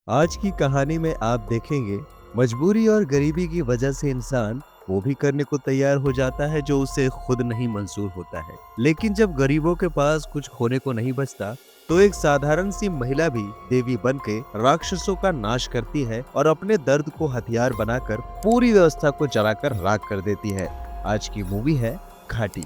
आज की कहानी में आप देखेंगे मजबूरी और गरीबी की वजह से इंसान वो भी करने को तैयार हो जाता है जो उसे खुद नहीं मंजूर होता है। लेकिन जब गरीबों के पास कुछ खोने को नहीं बचता तो एक साधारण सी महिला भी देवी बन के राक्षसों का नाश करती है और अपने दर्द को हथियार बनाकर पूरी व्यवस्था को जलाकर राख कर देती है। आज की मूवी है घाटी।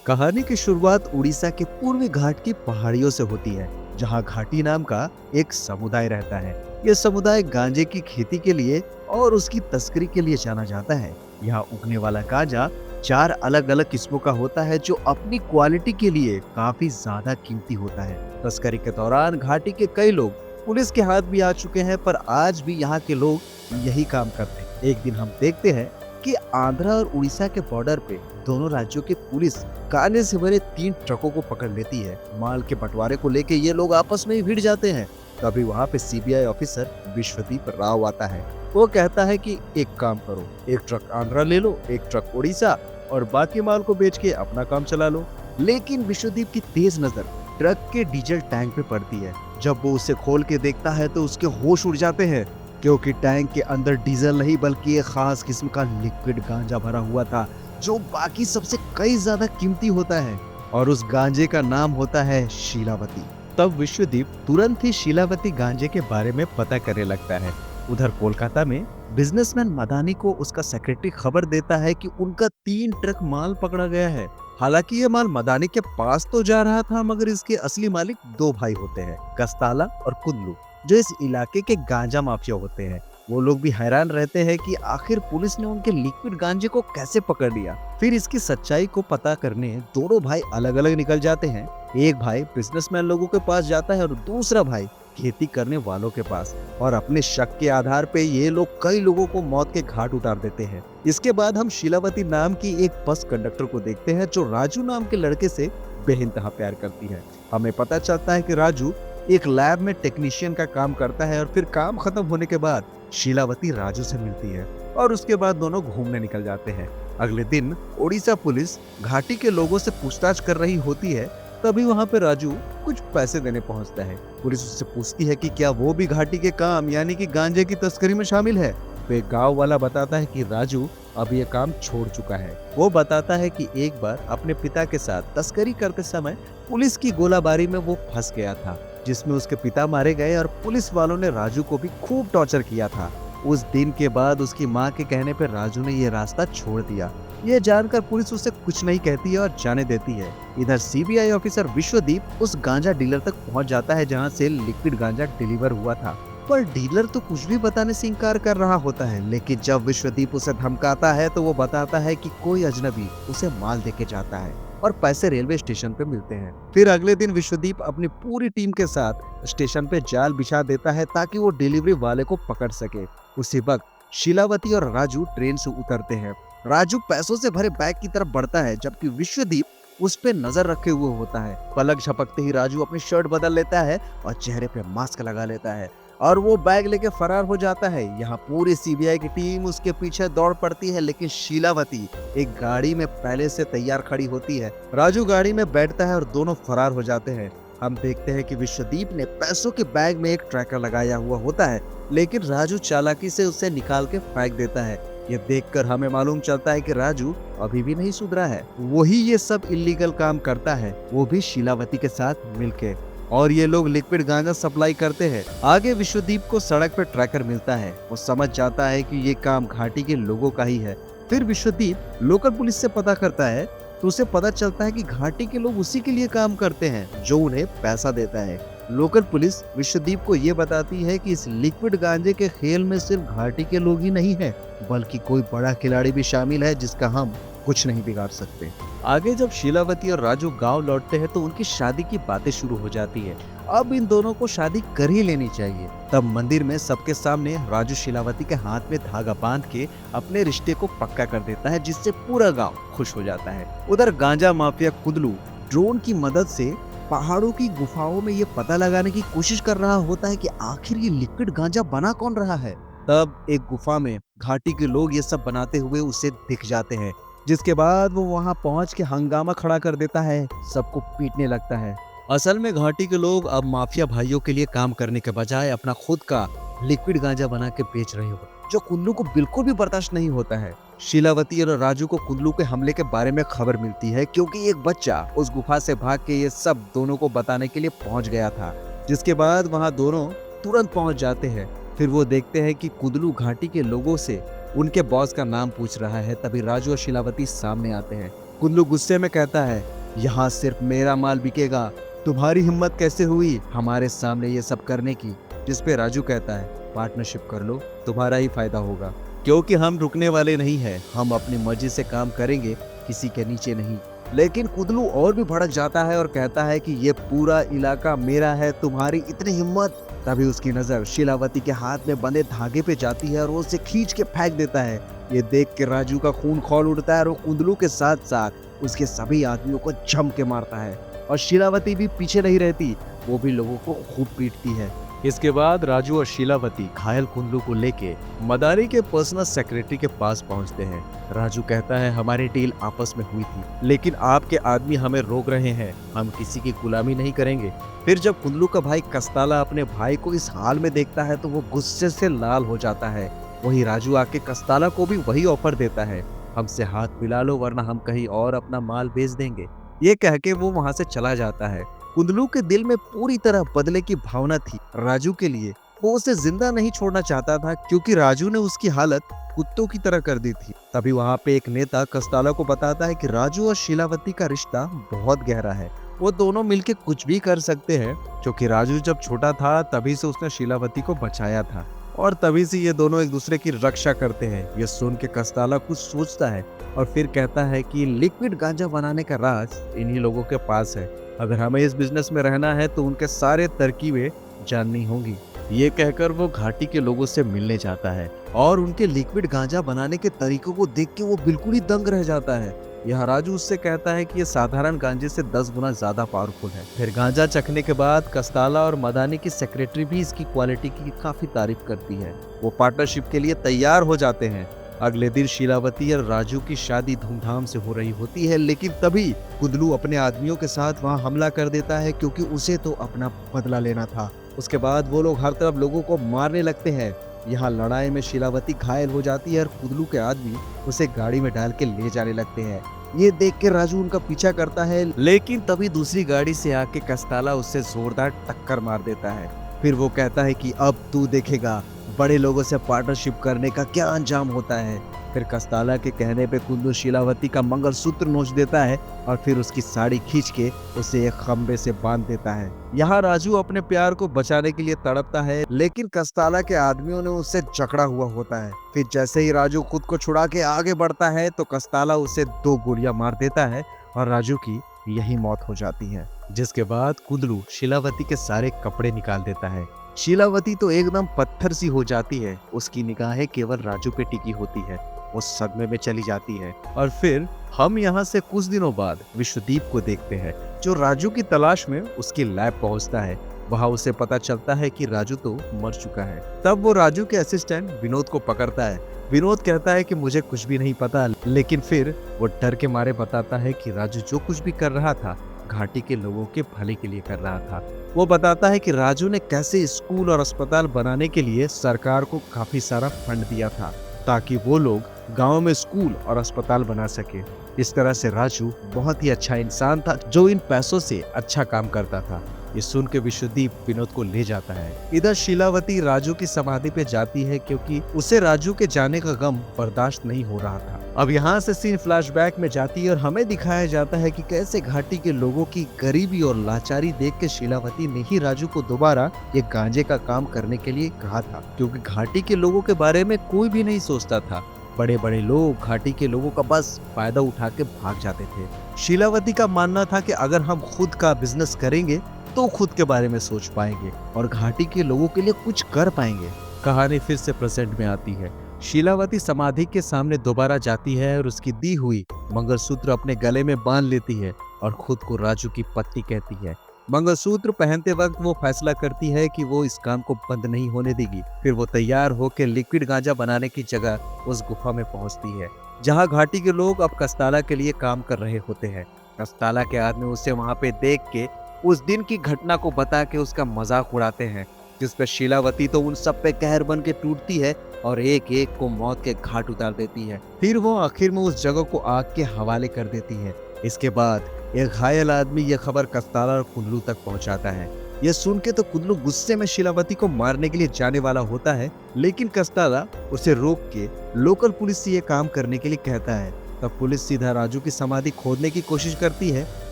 कहानी की शुरुआत उड़ीसा के पूर्वी घाट की पहाड़ियों से होती है, जहां घाटी नाम का एक समुदाय रहता है। यह समुदाय गांजे की खेती के लिए और उसकी तस्करी के लिए जाना जाता है। यहाँ उगने वाला गांजा 4 अलग अलग किस्मों का होता है, जो अपनी क्वालिटी के लिए काफी ज्यादा कीमती होता है। तस्करी के दौरान घाटी के कई लोग पुलिस के हाथ भी आ चुके हैं, पर आज भी यहाँ के लोग यही काम करते हैं। एक दिन हम देखते हैं कि आंध्रा और उड़ीसा के बॉर्डर पे दोनों राज्यों की पुलिस गांजे से भरे 3 ट्रकों को पकड़ लेती है। माल के बंटवारे को लेके ये लोग आपस में ही भिड़ जाते हैं। तभी वहाँ पे सीबीआई ऑफिसर विश्वदीप राव आता है। वो कहता है कि एक काम करो, एक ट्रक आंध्रा ले लो, एक ट्रक उड़ीसा और बाकी माल को बेच के अपना काम चला लो। लेकिन विश्वदीप की तेज नजर ट्रक के डीजल टैंक पे पड़ती है। जब वो उसे खोल के देखता है तो उसके होश उड़ जाते हैं, क्योंकि टैंक के अंदर डीजल नहीं बल्कि एक खास किस्म का लिक्विड गांजा भरा हुआ था, जो बाकी सबसे कई ज्यादा कीमती होता है। और उस गांजे का नाम होता है शीलावती। तब विश्वदीप तुरंत ही शीलावती गांजे के बारे में पता करने लगता है। उधर कोलकाता में बिजनेसमैन मदानी को उसका सेक्रेटरी खबर देता है कि उनका 3 ट्रक माल पकड़ा गया है। हालांकि ये माल मदानी के पास तो जा रहा था, मगर इसके असली मालिक 2 भाई होते हैं, कस्ताला और कुल्लू, जो इस इलाके के गांजा माफिया होते हैं। वो लोग भी हैरान रहते हैं कि आखिर पुलिस ने उनके लिक्विड गांजे को कैसे पकड़ लिया। फिर इसकी सच्चाई को पता करने दोनों भाई अलग अलग निकल जाते हैं। एक भाई बिजनेसमैन लोगों के पास जाता है और दूसरा भाई खेती करने वालों के पास। और अपने शक के आधार पे ये लोग कई लोगों को मौत के घाट उतार देते हैं। इसके बाद हम शीलावती नाम की एक बस कंडक्टर को देखते हैं, जो राजू नाम के लड़के से बेइंतहा प्यार करती है। हमें पता चलता है कि राजू एक लैब में टेक्नीशियन का काम करता है। और फिर काम खत्म होने के बाद शीलावती राजू से मिलती है और उसके बाद दोनों घूमने निकल जाते हैं। अगले दिन उड़ीसा पुलिस घाटी के लोगों से पूछताछ कर रही होती है। तभी वहाँ पे राजू कुछ पैसे देने पहुँचता है। पुलिस उससे पूछती है कि क्या वो भी घाटी के काम यानी कि गांजे की तस्करी में शामिल है। तो एक गाँव वाला बताता है कि राजू अब ये काम छोड़ चुका है। वो बताता है कि एक बार अपने पिता के साथ तस्करी करते समय पुलिस की गोलाबारी में वो फंस गया था, जिसमें उसके पिता मारे गए और पुलिस वालों ने राजू को भी खूब टॉर्चर किया था। उस दिन के बाद उसकी माँ के कहने पर राजू ने ये रास्ता छोड़ दिया। ये जानकर पुलिस उसे कुछ नहीं कहती है और जाने देती है। इधर सीबीआई ऑफिसर विश्वदीप उस गांजा डीलर तक पहुंच जाता है, जहां से लिक्विड गांजा डिलीवर हुआ था। पर डीलर तो कुछ भी बताने से इनकार कर रहा होता है। लेकिन जब विश्वदीप उसे धमकाता है तो वो बताता है कि कोई अजनबी उसे माल देके जाता है और पैसे रेलवे स्टेशन पे मिलते हैं। फिर अगले दिन विश्वदीप अपनी पूरी टीम के साथ स्टेशन पे जाल बिछा देता है ताकि वो डिलीवरी वाले को पकड़ सके। उसी वक्त शीलावती और राजू ट्रेन से उतरते हैं। राजू पैसों से भरे बैग की तरफ बढ़ता है, जबकि विश्वदीप उस पे नजर रखे हुए होता है। पलक झपकते ही राजू अपनी शर्ट बदल लेता है और चेहरे पे मास्क लगा लेता है और वो बैग लेके फरार हो जाता है। यहाँ पूरी सीबीआई की टीम उसके पीछे दौड़ पड़ती है, लेकिन शीलावती एक गाड़ी में पहले से तैयार खड़ी होती है। राजू गाड़ी में बैठता है और दोनों फरार हो जाते हैं। हम देखते हैं कि विश्वदीप ने पैसों के बैग में एक ट्रैकर लगाया हुआ होता है, लेकिन राजू चालाकी से उसे निकाल के फेंक देता है। ये देखकर हमें मालूम चलता है कि राजू अभी भी नहीं सुधरा है। वही ये सब इलीगल काम करता है, वो भी शीलावती के साथ मिलके। और ये लोग लिक्विड गांजा सप्लाई करते हैं। आगे विश्वदीप को सड़क पर ट्रैकर मिलता है। वो समझ जाता है कि ये काम घाटी के लोगों का ही है। फिर विश्वदीप लोकल पुलिस से पता करता है तो उसे पता चलता है कि घाटी के लोग उसी के लिए काम करते हैं जो उन्हें पैसा देता है। लोकल पुलिस विश्वदीप को ये बताती है कि इस लिक्विड गांजे के खेल में सिर्फ घाटी के लोग ही नहीं है, बल्कि कोई बड़ा खिलाड़ी भी शामिल है जिसका हम कुछ नहीं बिगाड़ सकते। आगे जब शीलावती और राजू गांव लौटते हैं तो उनकी शादी की बातें शुरू हो जाती है। अब इन दोनों को शादी कर ही लेनी चाहिए। तब मंदिर में सबके सामने राजू शीलावती के हाथ में धागा बांध के अपने रिश्ते को पक्का कर देता है, जिससे पूरा गांव खुश हो जाता है। उधर गांजा माफिया कुदलू ड्रोन की मदद से पहाड़ों की गुफाओं में ये पता लगाने की कोशिश कर रहा होता है कि आखिर ये लिक्विड गांजा बना कौन रहा है। तब एक गुफा में घाटी के लोग ये सब बनाते हुए उसे दिख जाते हैं, जिसके बाद वो वहां पहुंच के हंगामा खड़ा कर देता है, सबको पीटने लगता है। असल में घाटी के लोग अब माफिया भाइयों के लिए काम करने के बजाय अपना खुद का लिक्विड गांजा बना के बेच रहे हो, जो कुल्लू को बिल्कुल भी बर्दाश्त नहीं होता है। शीलावती और राजू को कुल्लू के हमले के बारे में खबर मिलती है क्योंकि एक बच्चा उस गुफा से भाग के ये सब दोनों को बताने के लिए पहुंच गया था। जिसके बाद वहां दोनों तुरंत पहुंच जाते हैं। फिर वो देखते हैं कि कुल्लू घाटी के लोगों से उनके बॉस का नाम पूछ रहा है। तभी राजू और शीलावती सामने आते हैं। कुल्लू गुस्से में कहता है, यहाँ सिर्फ मेरा माल बिकेगा, तुम्हारी हिम्मत कैसे हुई हमारे सामने ये सब करने की। जिस पे राजू कहता है, पार्टनरशिप कर लो, तुम्हारा ही फायदा होगा, क्योंकि हम रुकने वाले नहीं हैं, हम अपनी मर्जी से काम करेंगे, किसी के नीचे नहीं। लेकिन कुल्लू और भी भड़क जाता है और कहता है कि ये पूरा इलाका मेरा है, तुम्हारी इतनी हिम्मत। तभी उसकी नजर शीलावती के हाथ में बंधे धागे पे जाती है और वो उसे खींच के फेंक देता है। ये देख के राजू का खून खौल उठता है और वो कुल्लू के साथ साथ उसके सभी आदमियों को जम के मारता है। और शीलावती भी पीछे नहीं रहती, वो भी लोगों को खूब पीटती है। इसके बाद राजू और शीलावती घायल कुल्लू को लेके मदारी के पर्सनल सेक्रेटरी के पास पहुंचते हैं। राजू कहता है, हमारी डील आपस में हुई थी, लेकिन आपके आदमी हमें रोक रहे हैं, हम किसी की गुलामी नहीं करेंगे। फिर जब कुल्लू का भाई कस्ताला अपने भाई को इस हाल में देखता है तो वो गुस्से से लाल हो जाता है। वही राजू आके कस्ताला को भी वही ऑफर देता है, हमसे हाथ मिला लो वरना हम कहीं और अपना माल बेच देंगे। ये कह के वो वहां से चला जाता है। कुल्लू के दिल में पूरी तरह बदले की भावना थी राजू के लिए। वो उसे जिंदा नहीं छोड़ना चाहता था क्योंकि राजू ने उसकी हालत कुत्तों की तरह कर दी थी। तभी वहाँ पे एक नेता कस्ताला को बताता है कि राजू और शीलावती का रिश्ता बहुत गहरा है, वो दोनों मिलके कुछ भी कर सकते हैं, क्योंकि राजू जब छोटा था तभी से उसने शीलावती को बचाया था और तभी से ये दोनों एक दूसरे की रक्षा करते हैं। ये सुन के कस्ताला कुछ सोचता है और फिर कहता है कि लिक्विड गांजा बनाने का राज इन्हीं लोगों के पास है, अगर हमें इस बिजनेस में रहना है तो उनके सारे तरकीबें जाननी होंगी। ये कहकर वो घाटी के लोगों से मिलने जाता है और उनके लिक्विड गांजा बनाने के तरीकों को देख के वो बिल्कुल ही दंग रह जाता है। यह राजू उससे कहता है कि ये साधारण गांजे से 10 गुना ज्यादा पावरफुल है। फिर गांजा चखने के बाद कस्ताला और मदानी की सेक्रेटरी भी इसकी क्वालिटी की काफी तारीफ करती है। वो पार्टनरशिप के लिए तैयार हो जाते हैं। अगले दिन शीलावती और राजू की शादी धूमधाम से हो रही होती है, लेकिन तभी कुल्लू अपने आदमियों के साथ वहां हमला कर देता है क्योंकि उसे तो अपना बदला लेना था। उसके बाद वो लोग हर तरफ लोगों को मारने लगते हैं। यहाँ लड़ाई में शीलावती घायल हो जाती है और कुल्लू के आदमी उसे गाड़ी में डाल के ले जाने लगते हैं। ये देख के राजू उनका पीछा करता है, लेकिन तभी दूसरी गाड़ी से आके कस्ताला उससे जोरदार टक्कर मार देता है। फिर वो कहता है कि अब तू देखेगा बड़े लोगों से पार्टनरशिप करने का क्या अंजाम होता है। फिर कस्ताला के कहने पे कुल्लू शीलावती का मंगलसूत्र नोच देता है और फिर उसकी साड़ी खींच के उसे एक खंबे से बांध देता है। यहाँ राजू अपने प्यार को बचाने के लिए तड़पता है, लेकिन कस्ताला के आदमियों ने उससे जकड़ा हुआ होता है। फिर जैसे ही राजू खुद को छुड़ा के आगे बढ़ता है तो कस्ताला उसे 2 गोलियां मार देता है और राजू की यही मौत हो जाती है। जिसके बाद कुल्लू शीलावती के सारे कपड़े निकाल देता है। शीलावती तो एकदम पत्थर सी हो जाती है, उसकी निगाहें केवल राजू पे टिकी होती है, वो सदमे में चली जाती है। और फिर हम यहाँ से कुछ दिनों बाद विश्वदीप को देखते हैं, जो राजू की तलाश में उसकी लैब पहुँचता है। वहाँ उसे पता चलता है कि राजू तो मर चुका है। तब वो राजू के असिस्टेंट विनोद को पकड़ता है। विनोद कहता है कि मुझे कुछ भी नहीं पता, लेकिन फिर वो डर के मारे बताता है कि राजू जो कुछ भी कर रहा था घाटी के लोगों के भले के लिए कर रहा था। वो बताता है कि राजू ने कैसे स्कूल और अस्पताल बनाने के लिए सरकार को काफी सारा फंड दिया था ताकि वो लोग गांव में स्कूल और अस्पताल बना सके। इस तरह से राजू बहुत ही अच्छा इंसान था जो इन पैसों से अच्छा काम करता था। ये सुन के विश्वदीप विनोद को ले जाता है। इधर शीलावती राजू की समाधि पे जाती है क्योंकि उसे राजू के जाने का गम बर्दाश्त नहीं हो रहा था। अब यहाँ से सीन फ्लैशबैक में जाती है और हमें दिखाया जाता है कि कैसे घाटी के लोगों की गरीबी और लाचारी देख के शीलावती ने ही राजू को दोबारा ये गांजे का काम करने के लिए कहा था, क्योंकि घाटी के लोगों के बारे में कोई भी नहीं सोचता था। बड़े बड़े लोग घाटी के लोगों का बस फायदा उठा के भाग जाते थे। शीलावती का मानना था कि अगर हम खुद का बिजनेस करेंगे तो खुद के बारे में सोच पाएंगे और घाटी के लोगों के लिए कुछ कर पाएंगे। कहानी फिर से प्रेजेंट में आती है। शीलावती समाधि के सामने दोबारा जाती है और उसकी दी हुई मंगलसूत्र अपने गले में बांध लेती है और खुद को राजू की पत्नी कहती है। मंगलसूत्र पहनते वक्त वो फैसला करती है कि वो इस काम को बंद नहीं होने देगी। फिर वो तैयार होकर लिक्विड गांजा बनाने की जगह उस गुफा में पहुंचती है जहां घाटी के लोग अब कस्ताला के लिए काम कर रहे होते हैं। कस्ताला के आदमी उसे वहां पे देख के उस दिन की घटना को बता के उसका मजाक उड़ाते हैं जिस पे शीलावती तो उन सब पे कहर बन के टूटती है और एक एक को मौत के घाट उतार देती है। फिर वो आखिर में उस जगह को आग के हवाले कर देती है। इसके बाद एक घायल आदमी ये खबर कस्ताला और कुंदलू तक पहुंचाता है। यह सुन के तो कुंदलू गुस्से में शीलावती को मारने के लिए जाने वाला होता है, लेकिन कस्ताला उसे रोक के लोकल पुलिस से ये काम करने के लिए कहता है। तब पुलिस सीधा राजू की समाधि खोदने की कोशिश करती है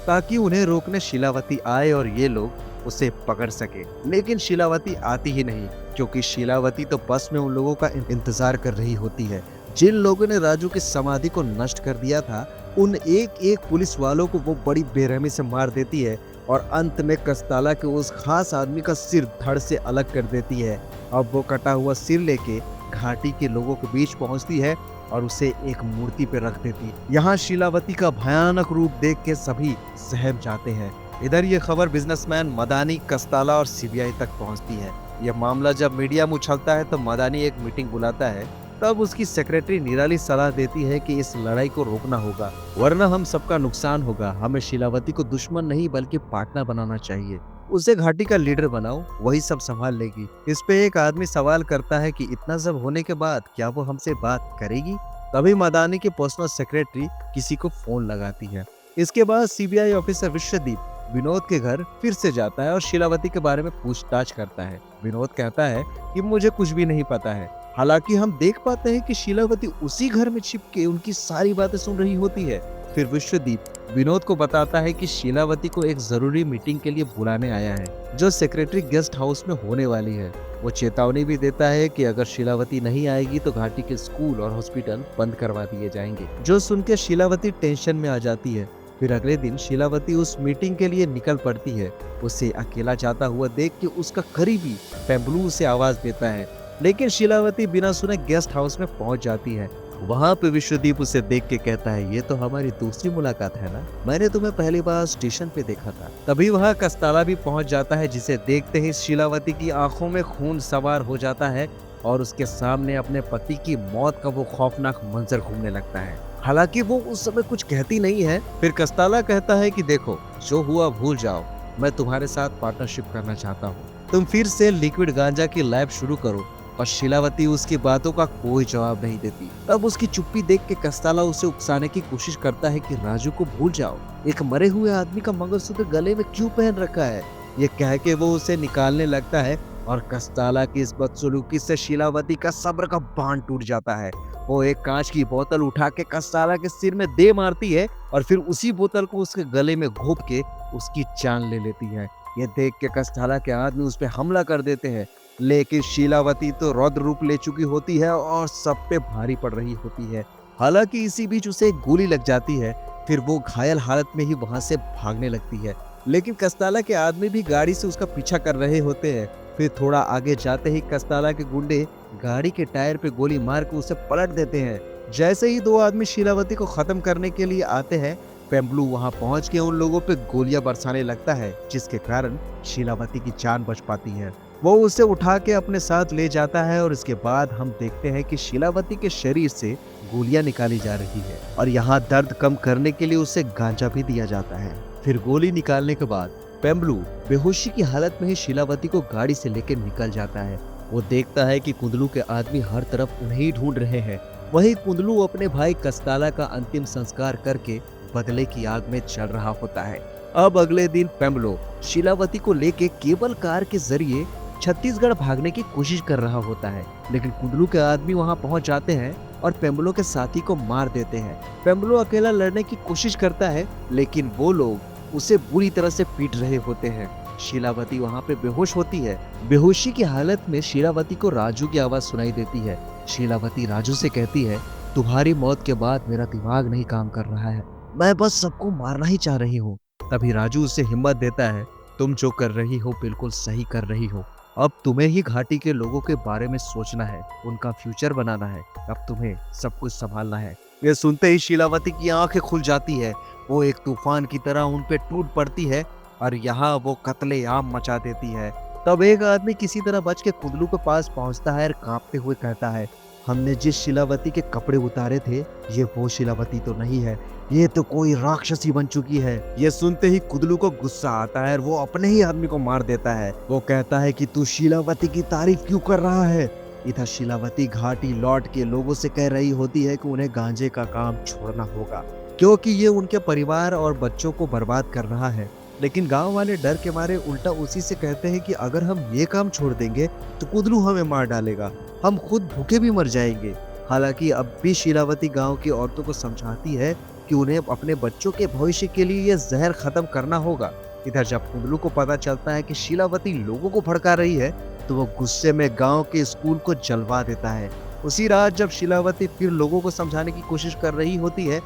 ताकि उन्हें रोकने शीलावती आए और ये लोग उसे पकड़ सके, लेकिन शीलावती आती ही नहीं, क्योंकि शीलावती तो बस में उन लोगों का इंतजार कर रही होती है जिन लोगों ने राजू की समाधि को नष्ट कर दिया था। उन एक एक पुलिस वालों को वो बड़ी बेरहमी से मार देती है और अंत में कस्ताला के उस खास आदमी का सिर धड़ से अलग कर देती है। अब वो कटा हुआ सिर लेके घाटी के लोगों के बीच पहुंचती है और उसे एक मूर्ति पे रख देती। यहाँ शीलावती का भयानक रूप देख के सभी सहम जाते हैं। इधर ये खबर बिजनेसमैन मदानी, कस्ताला और सीबीआई तक पहुंचती है। यह मामला जब मीडिया में उछलता है तो मदानी एक मीटिंग बुलाता है। तब उसकी सेक्रेटरी निराली सलाह देती है कि इस लड़ाई को रोकना होगा, वरना हम सबका नुकसान होगा। हमें शीलावती को दुश्मन नहीं बल्कि पार्टनर बनाना चाहिए। उसे घाटी का लीडर बनाओ, वही सब संभाल लेगी। इस पे एक आदमी सवाल करता है कि इतना सब होने के बाद क्या वो हमसे बात करेगी? तभी मदानी की पर्सनल सेक्रेटरी किसी को फोन लगाती है। इसके बाद सीबीआई ऑफिसर विश्वदीप विनोद के घर फिर से जाता है और शीलावती के बारे में पूछताछ करता है। विनोद कहता है कि मुझे कुछ भी नहीं पता है। हालांकि हम देख पाते हैं कि शीलावती उसी घर में छिप के उनकी सारी बातें सुन रही होती है। फिर विश्वदीप विनोद को बताता है कि शीलावती को एक जरूरी मीटिंग के लिए बुलाने आया है, जो सेक्रेटरी गेस्ट हाउस में होने वाली है। वो चेतावनी भी देता है कि अगर शीलावती नहीं आएगी तो घाटी के स्कूल और हॉस्पिटल बंद करवा दिए जाएंगे। जो सुनकर शीलावती टेंशन में आ जाती है। फिर अगले दिन शीलावती उस मीटिंग के लिए निकल पड़ती है। उसे अकेला जाता हुआ देख के उसका करीबी पेम्बलू उसे आवाज देता है, लेकिन शीलावती बिना सुने गेस्ट हाउस में पहुंच जाती है। वहाँ पे विश्वदीप उसे देख के कहता है, ये तो हमारी दूसरी मुलाकात है ना, मैंने तुम्हें पहली बार स्टेशन पे देखा था। तभी वहाँ कस्ताला भी पहुंच जाता है, जिसे देखते ही शीलावती की आंखों में खून सवार हो जाता है और उसके सामने अपने पति की मौत का वो खौफनाक मंजर घूमने लगता है। हालांकि वो उस समय कुछ कहती नहीं है। फिर कस्ताला कहता है कि देखो, जो हुआ भूल जाओ, मैं तुम्हारे साथ पार्टनरशिप करना चाहता हूँ। तुम फिर से लिक्विड गांजा की लैब शुरू करो। और शीलावती उसकी बातों का कोई जवाब नहीं देती। तब उसकी चुप्पी देख के कस्ताला उसे उकसाने की कोशिश करता है कि राजू को भूल जाओ, एक मरे हुए आदमी का मंगलसूत्र गले में क्यों पहन रखा है। ये कह के वो उसे निकालने लगता है और कस्ताला की इस बदसलूकी से शीलावती का सब्र का बांध टूट जाता है। वो एक कांच की बोतल उठा के कस्ताला के सिर में दे मारती है और फिर उसी बोतल को उसके गले में घोंप के उसकी जान ले लेती है। ये देख के कस्ताला के आदमी उस पे हमला कर देते हैं, लेकिन शीलावती तो रौद्र रूप ले चुकी होती है और सब पे भारी पड़ रही होती है। हालांकि इसी बीच उसे एक गोली लग जाती है। फिर वो घायल हालत में ही वहां से भागने लगती है, लेकिन कस्ताला के आदमी भी गाड़ी से उसका पीछा कर रहे होते हैं। फिर थोड़ा आगे जाते ही कस्ताला के गुंडे गाड़ी के टायर पे गोली मार के उसे पलट देते हैं। जैसे ही दो आदमी शीलावती को खत्म करने के लिए आते हैं, पेम्बलू वहां पहुंच के उन लोगों पे गोलियां बरसाने लगता है, जिसके कारण शीलावती की जान बच पाती है। वो उसे उठा के अपने साथ ले जाता है और इसके बाद हम देखते हैं कि शीलावती के शरीर से गोलियां निकाली जा रही है और यहाँ दर्द कम करने के लिए उसे गांजा भी दिया जाता है। फिर गोली निकालने के बाद पेम्बलू बेहोशी की हालत में ही शीलावती को गाड़ी से लेकर निकल जाता है। वो देखता है कि कुंदलू के आदमी हर तरफ उन्हें ही ढूंढ रहे हैं। वहीं कुंदलू अपने भाई कस्ताला का अंतिम संस्कार करके बदले की आग में चल रहा होता है। अब अगले दिन पेम्बलू शीलावती को लेके केबल कार के जरिए छत्तीसगढ़ भागने की कोशिश कर रहा होता है, लेकिन कुंदलू के आदमी वहां पहुंच जाते हैं और पेम्बलू के साथी को मार देते हैं। पेम्बलू अकेला लड़ने की कोशिश करता है, लेकिन वो लोग उसे बुरी तरह से पीट रहे होते हैं। शीलावती वहां पे बेहोश होती है। बेहोशी की हालत में शीलावती को राजू की आवाज सुनाई देती है। शीलावती राजू से कहती है, तुम्हारी मौत के बाद मेरा दिमाग नहीं काम कर रहा है, मैं बस सबको मारना ही चाह रही हूँ। तभी राजू उसे हिम्मत देता है, तुम जो कर रही हो बिल्कुल सही कर रही हो। अब तुम्हें ही घाटी के लोगों के बारे में सोचना है, उनका फ्यूचर बनाना है। अब तुम्हें सब कुछ संभालना है। ये सुनते ही शीलावती की आंखें खुल जाती है। वो एक तूफान की तरह उन पे टूट पड़ती है और यहाँ वो कत्लेआम मचा देती है। तब एक आदमी किसी तरह बच के कुंदलू के पास पहुंचता है और कांपते हुए कहता है, हमने जिस शिलावती के कपड़े उतारे थे, ये वो शिलावती तो नहीं है, ये तो कोई राक्षसी बन चुकी है। ये सुनते ही कुदलू को गुस्सा आता है और वो अपने ही आदमी को मार देता है। वो कहता है कि तू शिलावती की तारीफ क्यों कर रहा है। इधर शिलावती घाटी लौट के लोगों से कह रही होती है कि उन्हें गांजे का काम छोड़ना होगा, क्योंकि ये उनके परिवार और बच्चों को बर्बाद कर रहा है। लेकिन गांव वाले डर के मारे उल्टा उसी से कहते हैं कि अगर हम ये काम छोड़ देंगे तो कुदलू हमें मार डालेगा, हम खुद भूखे भी मर जाएंगे। हालांकि अब भी शिलावती गांव की औरतों को समझाती है कि उन्हें अपने बच्चों के भविष्य के लिए यह जहर खत्म करना होगा। इधर जब कुदलू को पता चलता है कि शिलावती लोगों को भड़का रही है तो वो गुस्से में गांव के स्कूल को जलवा देता है। उसी रात जब शिलावती फिर लोगों को समझाने की कोशिश कर रही होती है,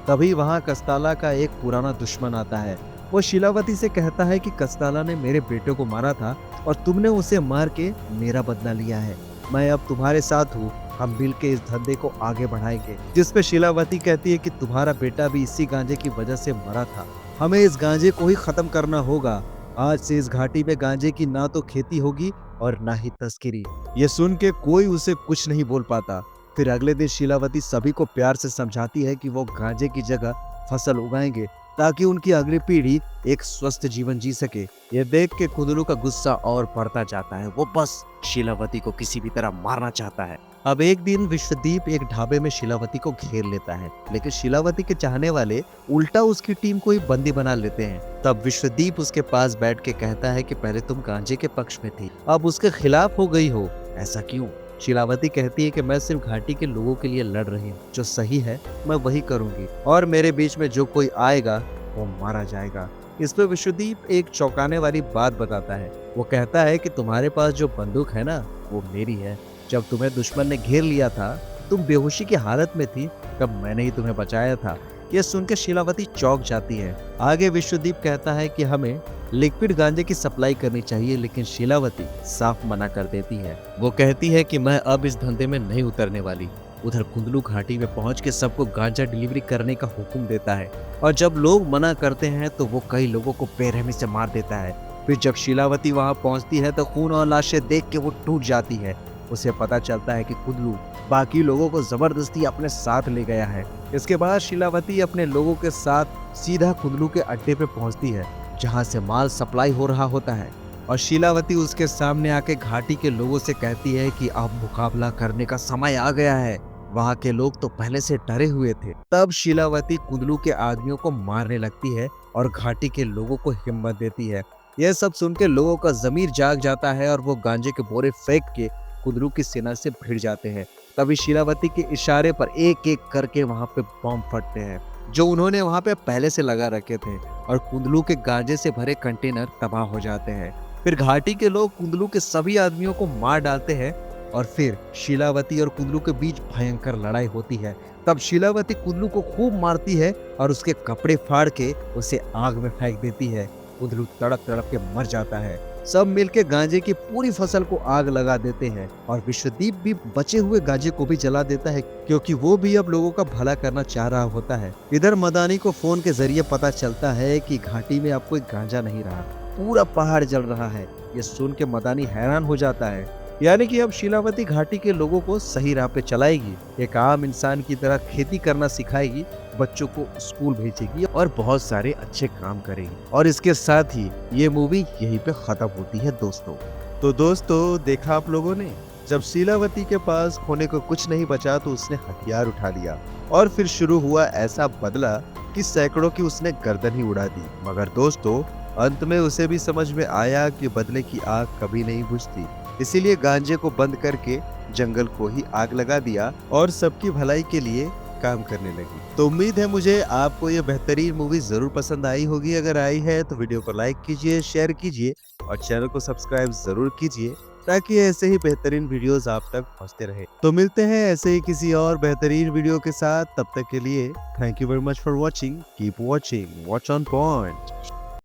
तभी वहां कस्ताला का एक पुराना दुश्मन आता है। वो शिलावती से कहता है कि कस्ताला ने मेरे बेटे को मारा था और तुमने उसे मार के मेरा बदला लिया है। मैं अब तुम्हारे साथ हूँ, हम मिल के इस धंधे को आगे बढ़ाएंगे। जिस पे शिलावती कहती है कि तुम्हारा बेटा भी इसी गांजे की वजह से मरा था, हमें इस गांजे को ही खत्म करना होगा। आज से इस घाटी में गांजे की ना तो खेती होगी और ना ही तस्करी। ये सुन के कोई उसे कुछ नहीं बोल पाता। फिर अगले दिन शिलावती सभी को प्यार से समझाती है कि वो गांजे की जगह फसल उगाएंगे ताकि उनकी अगली पीढ़ी एक स्वस्थ जीवन जी सके। ये देख के कुदलू का गुस्सा और बढ़ता जाता है। वो बस शिलावती को किसी भी तरह मारना चाहता है। अब एक दिन विश्वदीप एक ढाबे में शिलावती को घेर लेता है, लेकिन शिलावती के चाहने वाले उल्टा उसकी टीम को ही बंदी बना लेते हैं। तब विश्वदीप उसके पास बैठ के कहता है कि पहले तुम गांजे के पक्ष में थी, अब उसके खिलाफ हो गई हो, ऐसा क्यों? शिलावती कहती है कि मैं सिर्फ घाटी के लोगों के लिए लड़ रही हूँ, जो सही है मैं वही करूंगी और मेरे बीच में जो कोई आएगा वो मारा जाएगा। इस पे विश्वदीप एक चौंकाने वाली बात बताता है। वो कहता है कि तुम्हारे पास जो बंदूक है ना, वो मेरी है। जब तुम्हें दुश्मन ने घेर लिया था, तुम बेहोशी की हालत में थी, तब मैंने ही तुम्हें बचाया था। यह सुनकर शिलावती चौंक जाती है। आगे विश्वदीप कहता है कि हमें लिक्विड गांजे की सप्लाई करनी चाहिए, लेकिन शिलावती साफ मना कर देती है। वो कहती है कि मैं अब इस धंधे में नहीं उतरने वाली। उधर कुंदलू घाटी में पहुंच के सबको गांजा डिलीवरी करने का हुक्म देता है और जब लोग मना करते हैं तो वो कई लोगों को बेरहमी से मार देता है। फिर जब शिलावती वहां पहुंचती है तो खून और लाशें देख के वो टूट जाती है। उसे पता चलता है कि कुंदलू बाकी लोगों को जबरदस्ती अपने साथ ले गया है। इसके बाद शिलावती अपने लोगों के साथ सीधा कुंदलू के अड्डे पे पहुंचती है, जहां से माल सप्लाई हो रहा होता है। और शिलावती उसके सामने आके घाटी के लोगों से कहती है कि अब मुकाबला करने का समय आ गया है। वहां के लोग तो पहले से डरे हुए थे। तब शिलावती कुंदलू के आदमियों को मारने लगती है और घाटी के लोगों को हिम्मत देती है। यह सब सुन के लोगों का जमीर जाग जाता है और वो गांजे के बोरे फेंक के कुंदलू की सेना से भिड़ जाते हैं। तभी शिलावती के इशारे पर एक एक करके वहां पे बम फटते हैं, जो उन्होंने वहां पे पहले से लगा रखे थे, और कुंदलू के गांजे से भरे कंटेनर तबाह हो जाते हैं। फिर घाटी के लोग कुंदलू के सभी आदमियों को मार डालते हैं और फिर शिलावती और कुंदलू के बीच भयंकर लड़ाई होती है। तब शिलावती कुंदलू को खूब मारती है और उसके कपड़े फाड़ के उसे आग में फेंक देती है। कुंदलू तड़प तड़प के मर जाता है। सब मिलके गांजे की पूरी फसल को आग लगा देते हैं और विश्वदीप भी बचे हुए गांजे को भी जला देता है, क्योंकि वो भी अब लोगों का भला करना चाह रहा होता है। इधर मदानी को फोन के जरिए पता चलता है कि घाटी में अब कोई गांजा नहीं रहा, पूरा पहाड़ जल रहा है। ये सुन के मदानी हैरान हो जाता है, यानी कि अब शिलावती घाटी के लोगों को सही राह पे चलाएगी, एक आम इंसान की तरह खेती करना सिखाएगी, बच्चों को स्कूल भेजेगी और बहुत सारे अच्छे काम करेगी। और इसके साथ ही ये मूवी यहीं पे खत्म होती है दोस्तों। तो दोस्तों, देखा आप लोगों ने, जब शिलावती के पास होने को कुछ नहीं बचा तो उसने हथियार उठा लिया और फिर शुरू हुआ ऐसा बदला कि सैकड़ों की उसने गर्दन ही उड़ा दी। मगर दोस्तों, अंत में उसे भी समझ में आया कि बदले की आग कभी नहीं बुझती, इसीलिए गांजे को बंद करके जंगल को ही आग लगा दिया और सबकी भलाई के लिए काम करने लगी। तो उम्मीद है मुझे आपको ये बेहतरीन मूवी जरूर पसंद आई होगी। अगर आई है तो वीडियो को लाइक कीजिए, शेयर कीजिए और चैनल को सब्सक्राइब जरूर कीजिए, ताकि ऐसे ही बेहतरीन वीडियोस आप तक पहुंचते रहे। तो मिलते हैं ऐसे ही किसी और बेहतरीन वीडियो के साथ। तब तक के लिए thank you very much for watching. Keep watching, watch on point.